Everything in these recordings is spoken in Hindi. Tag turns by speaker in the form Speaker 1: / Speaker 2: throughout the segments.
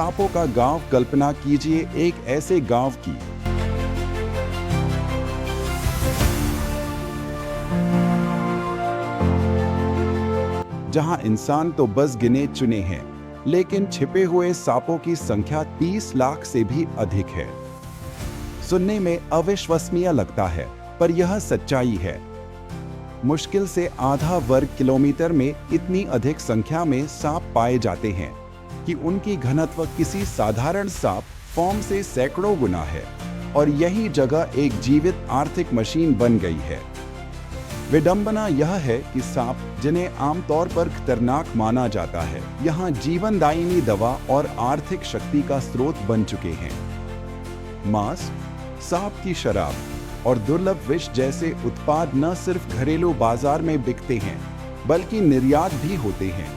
Speaker 1: सांपों का गांव। कल्पना कीजिए एक ऐसे गांव की जहां इंसान तो बस गिने चुने हैं, लेकिन छिपे हुए सांपों की संख्या 30 लाख से भी अधिक है। सुनने में अविश्वसनीय लगता है, पर यह सच्चाई है। मुश्किल से आधा वर्ग किलोमीटर में इतनी अधिक संख्या में सांप पाए जाते हैं कि उनकी घनत्व किसी साधारण सांप फॉर्म से सैकड़ों गुना है, और यही जगह एक जीवित आर्थिक मशीन बन गई है। विडंबना यह है कि सांप, जिन्हें आमतौर पर खतरनाक माना जाता है, यहाँ जीवनदायिनी दवा और आर्थिक शक्ति का स्रोत बन चुके हैं। मांस, सांप की शराब और दुर्लभ विष जैसे उत्पाद न सिर्फ घरेलू बाजार में बिकते हैं, बल्कि निर्यात भी होते हैं।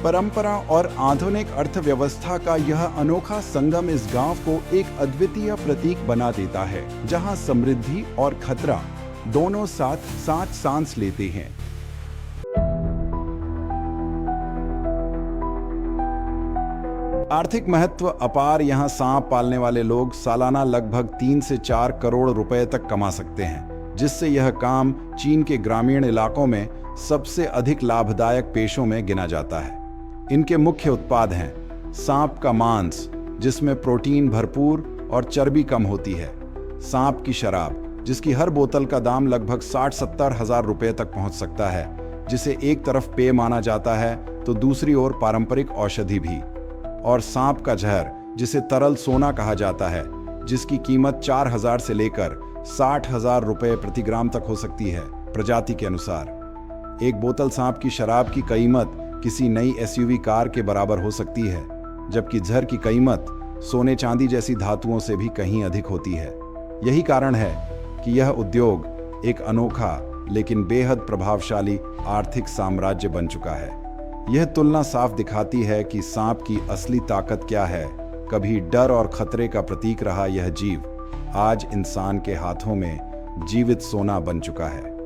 Speaker 1: परंपरा और आधुनिक अर्थव्यवस्था का यह अनोखा संगम इस गांव को एक अद्वितीय प्रतीक बना देता है, जहां समृद्धि और खतरा दोनों साथ साथ सांस लेते हैं। आर्थिक महत्व अपार। यहाँ सांप पालने वाले लोग सालाना लगभग 3 से 4 करोड़ रुपए तक कमा सकते हैं, जिससे यह काम चीन के ग्रामीण इलाकों में सबसे अधिक लाभदायक पेशों में गिना जाता है। इनके मुख्य उत्पाद हैं सांप का मांस, जिसमें प्रोटीन भरपूर और चर्बी कम होती है, सांप की शराब, जिसकी हर बोतल का दाम लगभग 60-70 हजार रुपए तक पहुंच सकता है, जिसे एक तरफ पेय माना जाता है तो दूसरी ओर पारंपरिक औषधि भी, और सांप का जहर, जिसे तरल सोना कहा जाता है, जिसकी कीमत 4,000 से लेकर 60,000 रुपए प्रति ग्राम तक हो सकती है, प्रजाति के अनुसार। एक बोतल सांप की शराब की कीमत किसी नई एसयूवी कार के बराबर हो सकती है, जबकि जहर की कीमत सोने चांदी जैसी धातुओं से भी कहीं अधिक होती है। यही कारण है कि यह उद्योग एक अनोखा लेकिन बेहद प्रभावशाली आर्थिक साम्राज्य बन चुका है। यह तुलना साफ दिखाती है कि सांप की असली ताकत क्या है। कभी डर और खतरे का प्रतीक रहा यह जीव, आज इंसान के हाथों में जीवित सोना बन चुका है।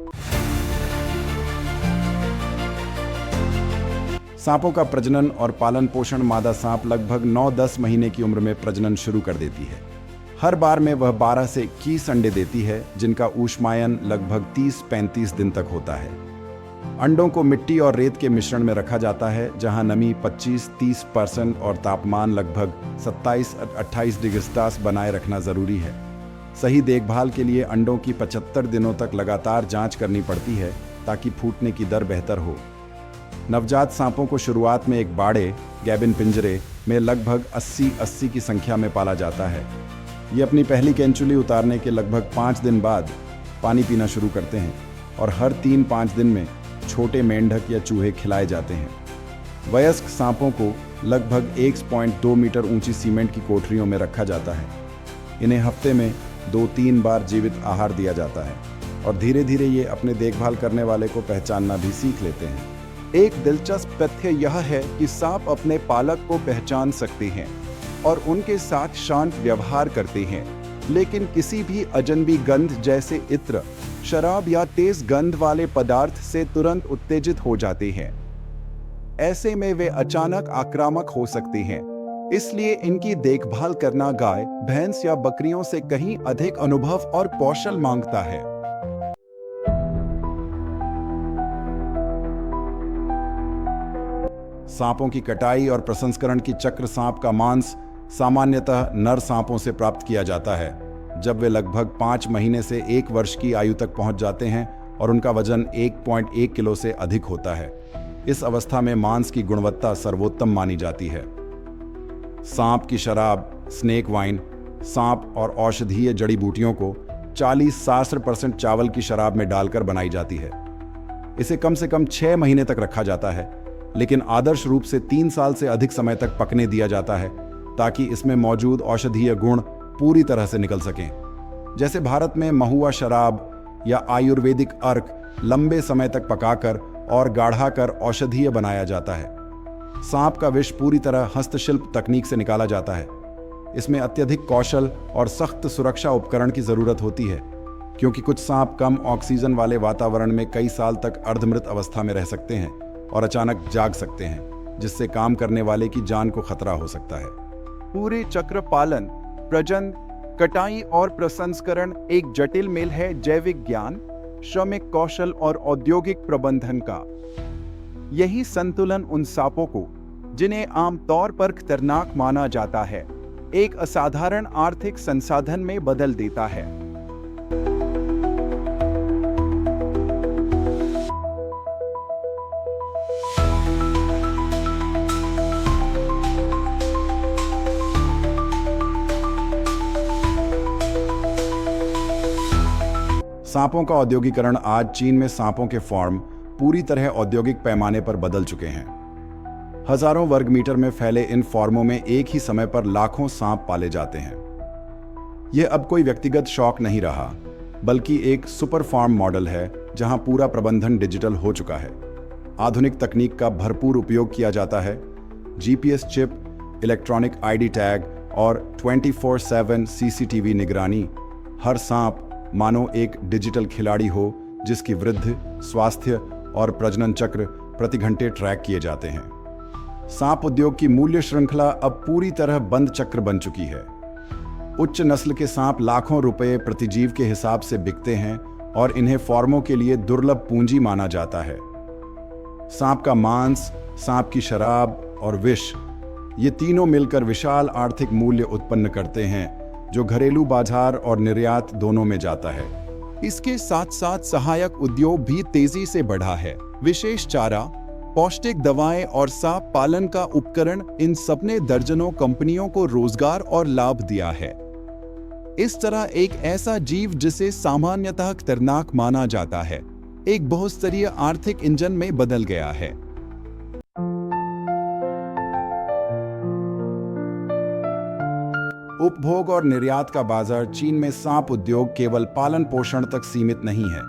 Speaker 1: सांपों का प्रजनन और पालन पोषण। मादा सांप लगभग 9-10 महीने की उम्र में प्रजनन शुरू कर देती है। हर बार में वह 12 से 21 अंडे देती है, जिनका ऊष्मायन लगभग 30-35 दिन तक होता है। अंडों को मिट्टी और रेत के मिश्रण में रखा जाता है, जहां नमी 25-30% और तापमान लगभग 27-28 डिग्री सेल्सियस बनाए रखना जरूरी है। सही देखभाल के लिए अंडों की 75 दिनों तक लगातार जांच करनी पड़ती है, ताकि फूटने की दर बेहतर हो। नवजात सांपों को शुरुआत में एक बाड़े गैबिन पिंजरे में लगभग 80 की संख्या में पाला जाता है। ये अपनी पहली कैंचुली उतारने के लगभग 5 दिन बाद पानी पीना शुरू करते हैं, और हर 3-5 दिन में छोटे मेंढक या चूहे खिलाए जाते हैं। वयस्क सांपों को लगभग 1.2 मीटर ऊंची सीमेंट की कोठरियों में रखा जाता है। इन्हें हफ्ते में 2-3 बार जीवित आहार दिया जाता है, और धीरे धीरे ये अपने देखभाल करने वाले को पहचानना भी सीख लेते हैं। एक दिलचस्प तथ्य यह है कि सांप अपने पालक को पहचान सकते हैं और उनके साथ शांत व्यवहार करते हैं, लेकिन किसी भी अजनबी गंध जैसे इत्र, शराब या तेज गंध वाले पदार्थ से तुरंत उत्तेजित हो जाते हैं। ऐसे में वे अचानक आक्रामक हो सकते हैं। इसलिए इनकी देखभाल करना गाय, भैंस या बकरियों से कहीं अधिक अनुभव और कौशल मांगता है। सांपों की कटाई और प्रसंस्करण की चक्र। सांप का मांस सामान्यतः नर सांपों से प्राप्त किया जाता है जब वे लगभग 5 महीने से 1 वर्ष की आयु तक पहुंच जाते हैं और उनका वजन 1.1 किलो से अधिक होता है। इस अवस्था में मांस की गुणवत्ता सर्वोत्तम मानी जाती है। सांप की शराब, स्नेक वाइन, सांप और औषधीय जड़ी बूटियों को 40-60% चावल की शराब में डालकर बनाई जाती है। इसे कम से कम 6 महीने तक रखा जाता है, लेकिन आदर्श रूप से 3 साल से अधिक समय तक पकने दिया जाता है, ताकि इसमें मौजूद औषधीय गुण पूरी तरह से निकल सकें। जैसे भारत में महुआ शराब या आयुर्वेदिक अर्क लंबे समय तक पकाकर और गाढ़ा कर औषधीय बनाया जाता है। सांप का विष पूरी तरह हस्तशिल्प तकनीक से निकाला जाता है। इसमें अत्यधिक कौशल और सख्त सुरक्षा उपकरण की जरूरत होती है, क्योंकि कुछ सांप कम ऑक्सीजन वाले वातावरण में कई साल तक अर्धमृत अवस्था में रह सकते हैं और अचानक जाग सकते हैं, जिससे काम करने वाले की जान को खतरा हो सकता है।
Speaker 2: पूरे चक्र पालन, प्रजनन, कटाई और प्रसंस्करण एक जटिल मेल है जैविक ज्ञान, श्रमिक कौशल और औद्योगिक प्रबंधन का। यही संतुलन उन सांपों को, जिन्हें आमतौर पर खतरनाक माना जाता है, एक असाधारण आर्थिक संसाधन में बदल देता है।
Speaker 1: सांपों का औद्योगिकरण। आज चीन में सांपों के फार्म पूरी तरह औद्योगिक पैमाने पर बदल चुके हैं। हजारों वर्ग मीटर में फैले इन फार्मों में एक ही समय पर लाखों सांप पाले जाते हैं। यह अब कोई व्यक्तिगत शौक नहीं रहा, बल्कि एक सुपर फार्म मॉडल है जहां पूरा प्रबंधन डिजिटल हो चुका है। आधुनिक तकनीक का भरपूर उपयोग किया जाता है। GPS chip, electronic ID tag और 24/7 सीसीटीवी निगरानी। हर सांप मानो एक डिजिटल खिलाड़ी हो, जिसकी वृद्धि, स्वास्थ्य और प्रजनन चक्र प्रति घंटे ट्रैक किए जाते हैं। सांप उद्योग की मूल्य श्रृंखला अब पूरी तरह बंद चक्र बन चुकी है। उच्च नस्ल के सांप लाखों रुपए प्रतिजीव के हिसाब से बिकते हैं और इन्हें फार्मों के लिए दुर्लभ पूंजी माना जाता है। सांप का मांस, सांप की शराब और विष, ये तीनों मिलकर विशाल आर्थिक मूल्य उत्पन्न करते हैं, जो घरेलू बाजार और निर्यात दोनों में जाता है।
Speaker 2: इसके साथ साथ सहायक उद्योग भी तेजी से बढ़ा है। विशेष चारा, पौष्टिक दवाएं और सांप पालन का उपकरण, इन सबने दर्जनों कंपनियों को रोजगार और लाभ दिया है। इस तरह एक ऐसा जीव जिसे सामान्यतः खतरनाक माना जाता है, एक बहुस्तरीय आर्थिक इंजन में बदल गया है।
Speaker 1: उपभोग और निर्यात का बाजार। चीन में सांप उद्योग केवल पालन पोषण तक सीमित नहीं है,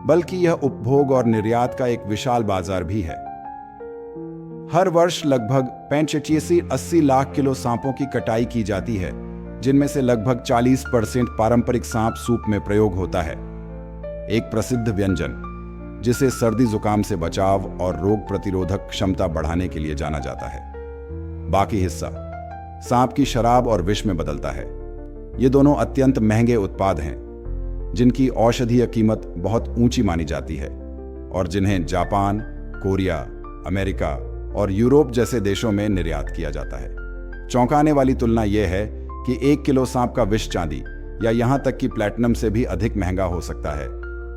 Speaker 1: बल्कि यह उपभोग और निर्यात का एक विशाल बाजार भी है। हर वर्ष लगभग 85-80 लाख किलो सांपों की कटाई की जाती है, जिनमें से लगभग 40% पारंपरिक सांप सूप में प्रयोग होता है, एक प्रसिद्ध व्यंजन जिसे सर्दी जुकाम से बचाव और रोग प्रतिरोधक क्षमता बढ़ाने के लिए जाना जाता है। बाकी हिस्सा सांप की शराब और विष में बदलता है। ये दोनों अत्यंत महंगे उत्पाद हैं, जिनकी औषधीय कीमत बहुत ऊंची मानी जाती है और जिन्हें जापान, कोरिया, अमेरिका और यूरोप जैसे देशों में निर्यात किया जाता है। चौंकाने वाली तुलना यह है कि 1 किलो सांप का विष चांदी या यहां तक कि प्लैटिनम से भी अधिक महंगा हो सकता है,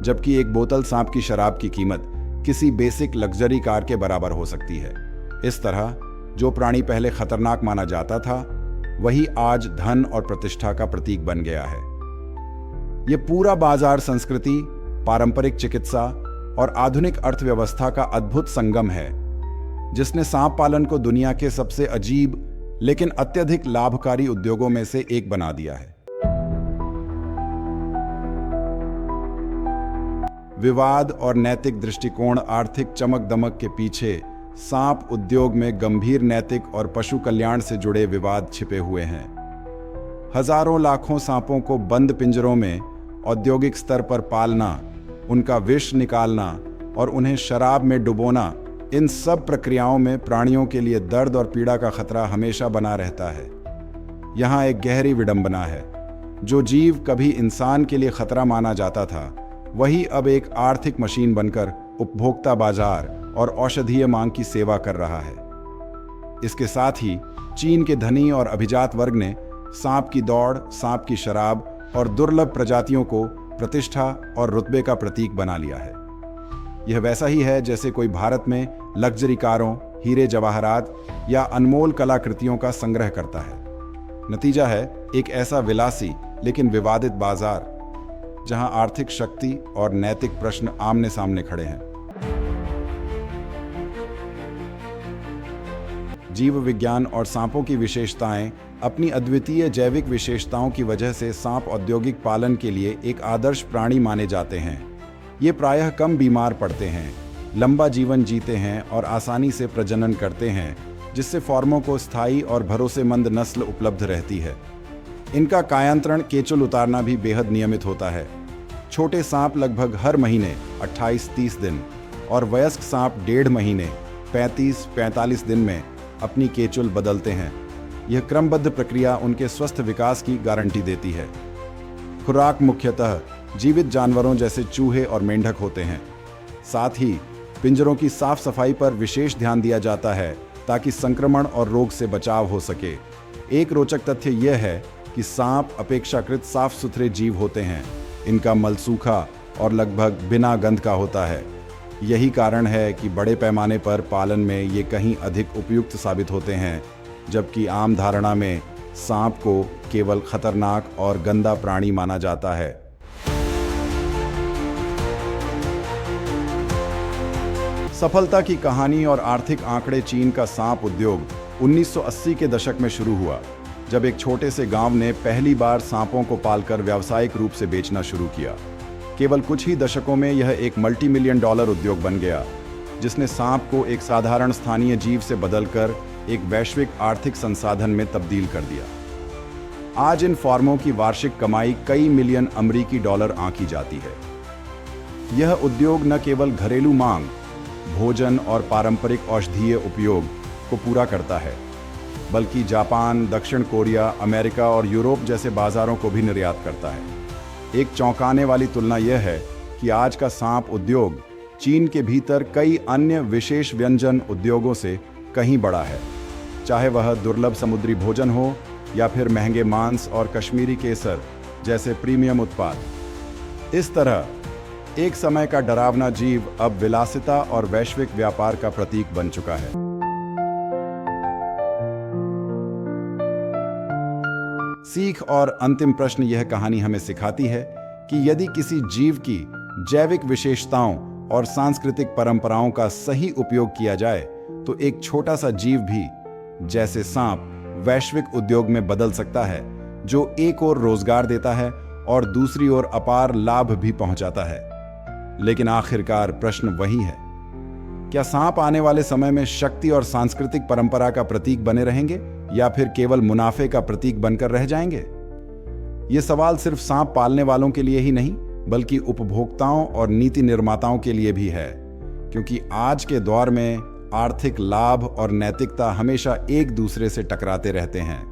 Speaker 1: जबकि एक बोतल सांप की शराब की कीमत किसी बेसिक लग्जरी कार के बराबर हो सकती है। इस तरह जो प्राणी पहले खतरनाक माना जाता था, वही आज धन और प्रतिष्ठा का प्रतीक बन गया है। यह पूरा बाजार संस्कृति, पारंपरिक चिकित्सा और आधुनिक अर्थव्यवस्था का अद्भुत संगम है, जिसने सांप पालन को दुनिया के सबसे अजीब लेकिन अत्यधिक लाभकारी उद्योगों में से एक बना दिया है। विवाद और नैतिक दृष्टिकोण। आर्थिक चमक दमक के पीछे सांप उद्योग में गंभीर नैतिक और पशु कल्याण से जुड़े विवाद छिपे हुए हैं। हजारों लाखों सांपों को बंद पिंजरों में औद्योगिक स्तर पर पालना, उनका विष निकालना और उन्हें शराब में डुबोना, इन सब प्रक्रियाओं में प्राणियों के लिए दर्द और पीड़ा का खतरा हमेशा बना रहता है। यहाँ एक गहरी विडंबना है। जो जीव कभी इंसान के लिए खतरा माना जाता था, वही अब एक आर्थिक मशीन बनकर उपभोक्ता बाजार और औषधीय मांग की सेवा कर रहा है। इसके साथ ही चीन के धनी और अभिजात वर्ग ने सांप की दौड़, सांप की शराब और दुर्लभ प्रजातियों को प्रतिष्ठा और रुतबे का प्रतीक बना लिया है। यह वैसा ही है जैसे कोई भारत में लग्जरी कारों, हीरे जवाहरात या अनमोल कलाकृतियों का संग्रह करता है। नतीजा है एक ऐसा विलासी लेकिन विवादित बाजार, जहां आर्थिक शक्ति और नैतिक प्रश्न आमने सामने खड़े हैं। जीव विज्ञान और सांपों की विशेषताएं। अपनी अद्वितीय जैविक विशेषताओं की वजह से सांप औद्योगिक पालन के लिए एक आदर्श प्राणी माने जाते हैं। ये प्रायः कम बीमार पड़ते हैं, लंबा जीवन जीते हैं और आसानी से प्रजनन करते हैं, जिससे फार्मों को स्थायी और भरोसेमंद नस्ल उपलब्ध रहती है। इनका कायांतरण, केचुल उतारना भी बेहद नियमित होता है। छोटे सांप लगभग हर महीने 28-30 दिन और वयस्क सांप 1.5 महीने 35-45 दिन में अपनी केचुल बदलते हैं। यह क्रमबद्ध प्रक्रिया उनके स्वस्थ विकास की गारंटी देती है। खुराक मुख्यतः जीवित जानवरों जैसे चूहे और मेंढक होते हैं। साथ ही पिंजरों की साफ सफाई पर विशेष ध्यान दिया जाता है ताकि संक्रमण और रोग से बचाव हो सके। एक रोचक तथ्य यह है कि सांप अपेक्षाकृत साफ सुथरे जीव होते हैं। इनका मल सूखा और लगभग बिना गंध का होता है। यही कारण है कि बड़े पैमाने पर पालन में ये कहीं अधिक उपयुक्त साबित होते हैं, जबकि आम धारणा में सांप को केवल खतरनाक और गंदा प्राणी माना जाता है। सफलता की कहानी और आर्थिक आंकड़े। चीन का सांप उद्योग 1980 के दशक में शुरू हुआ, जब एक छोटे से गांव ने पहली बार सांपों को पालकर व्यावसायिक रूप से बेचना शुरू किया। केवल कुछ ही दशकों में यह एक मल्टी-मिलियन डॉलर उद्योग बन गया, जिसने सांप को एक साधारण स्थानीय जीव से बदलकर एक वैश्विक आर्थिक संसाधन में तब्दील कर दिया। आज इन फार्मों की वार्षिक कमाई कई मिलियन अमेरिकी डॉलर आंकी जाती है। यह उद्योग न केवल घरेलू मांग, भोजन और पारंपरिक औषधीय उपयोग को पूरा करता है, बल्कि जापान, दक्षिण कोरिया, अमेरिका और यूरोप जैसे बाजारों को भी निर्यात करता है। एक चौंकाने वाली तुलना यह है कि आज का सांप उद्योग चीन के भीतर कई अन्य विशेष व्यंजन उद्योगों से कहीं बड़ा है, चाहे वह दुर्लभ समुद्री भोजन हो या फिर महंगे मांस और कश्मीरी केसर जैसे प्रीमियम उत्पाद। इस तरह एक समय का डरावना जीव अब विलासिता और वैश्विक व्यापार का प्रतीक बन चुका है। सीख और अंतिम प्रश्न। यह कहानी हमें सिखाती है कि यदि किसी जीव की जैविक विशेषताओं और सांस्कृतिक परंपराओं का सही उपयोग किया जाए तो एक छोटा सा जीव भी, जैसे सांप, वैश्विक उद्योग में बदल सकता है, जो एक ओर रोजगार देता है और दूसरी ओर अपार लाभ भी पहुंचाता है। लेकिन आखिरकार प्रश्न वही है, क्या सांप आने वाले समय में शक्ति और सांस्कृतिक परंपरा का प्रतीक बने रहेंगे या फिर केवल मुनाफे का प्रतीक बनकर रह जाएंगे? ये सवाल सिर्फ सांप पालने वालों के लिए ही नहीं, बल्कि उपभोक्ताओं और नीति निर्माताओं के लिए भी है, क्योंकि आज के दौर में आर्थिक लाभ और नैतिकता हमेशा एक दूसरे से टकराते रहते हैं।